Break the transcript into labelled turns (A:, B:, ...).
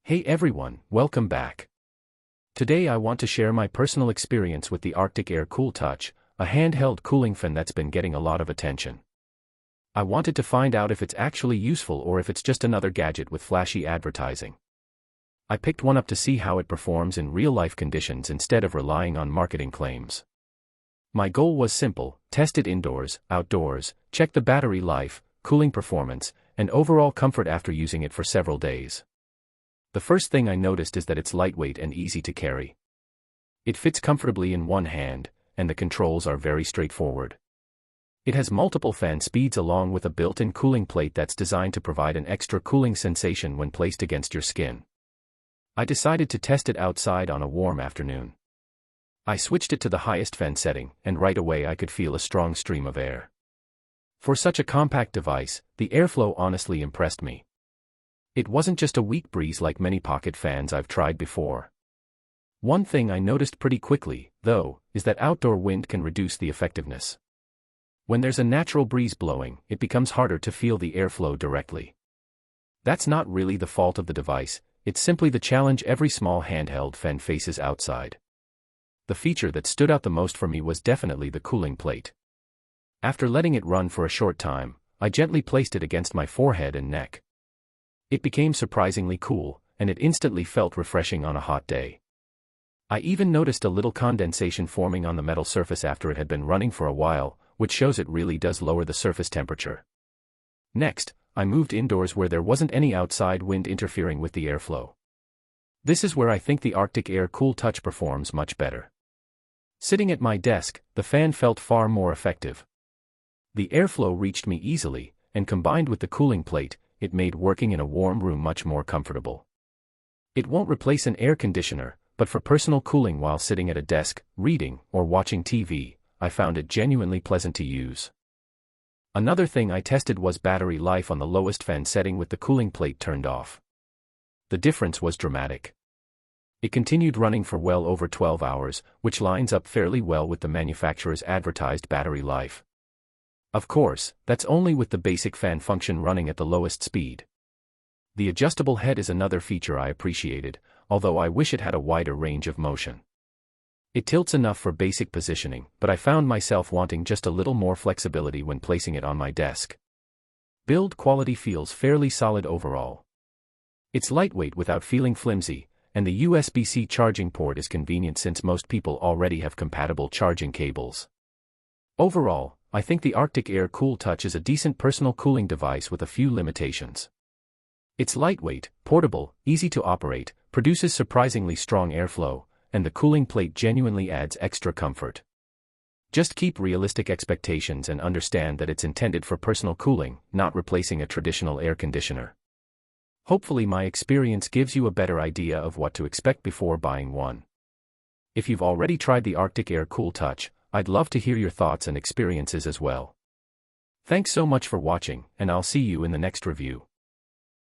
A: Hey everyone, welcome back. Today I want to share my personal experience with the Arctic Air Cool Touch, a handheld cooling fan that's been getting a lot of attention. I wanted to find out if it's actually useful or if it's just another gadget with flashy advertising. I picked one up to see how it performs in real-life conditions instead of relying on marketing claims. My goal was simple: test it indoors, outdoors, check the battery life, cooling performance, and overall comfort after using it for several days. The first thing I noticed is that it's lightweight and easy to carry. It fits comfortably in one hand, and the controls are very straightforward. It has multiple fan speeds along with a built-in cooling plate that's designed to provide an extra cooling sensation when placed against your skin. I decided to test it outside on a warm afternoon. I switched it to the highest fan setting, and right away I could feel a strong stream of air. For such a compact device, the airflow honestly impressed me. It wasn't just a weak breeze like many pocket fans I've tried before. One thing I noticed pretty quickly, though, is that outdoor wind can reduce the effectiveness. When there's a natural breeze blowing, it becomes harder to feel the airflow directly. That's not really the fault of the device, it's simply the challenge every small handheld fan faces outside. The feature that stood out the most for me was definitely the cooling plate. After letting it run for a short time, I gently placed it against my forehead and neck. It became surprisingly cool, and it instantly felt refreshing on a hot day. I even noticed a little condensation forming on the metal surface after it had been running for a while, which shows it really does lower the surface temperature. Next, I moved indoors where there wasn't any outside wind interfering with the airflow. This is where I think the Arctic Air Cool Touch performs much better. Sitting at my desk, the fan felt far more effective. The airflow reached me easily, and combined with the cooling plate, it made working in a warm room much more comfortable. It won't replace an air conditioner, but for personal cooling while sitting at a desk, reading, or watching TV, I found it genuinely pleasant to use. Another thing I tested was battery life on the lowest fan setting with the cooling plate turned off. The difference was dramatic. It continued running for well over 12 hours, which lines up fairly well with the manufacturer's advertised battery life. Of course, that's only with the basic fan function running at the lowest speed. The adjustable head is another feature I appreciated, although I wish it had a wider range of motion. It tilts enough for basic positioning, but I found myself wanting just a little more flexibility when placing it on my desk. Build quality feels fairly solid overall. It's lightweight without feeling flimsy, and the USB-C charging port is convenient since most people already have compatible charging cables. Overall, I think the Arctic Air Cool Touch is a decent personal cooling device with a few limitations. It's lightweight, portable, easy to operate, produces surprisingly strong airflow, and the cooling plate genuinely adds extra comfort. Just keep realistic expectations and understand that it's intended for personal cooling, not replacing a traditional air conditioner. Hopefully my experience gives you a better idea of what to expect before buying one. If you've already tried the Arctic Air Cool Touch, I'd love to hear your thoughts and experiences as well. Thanks so much for watching, and I'll see you in the next review.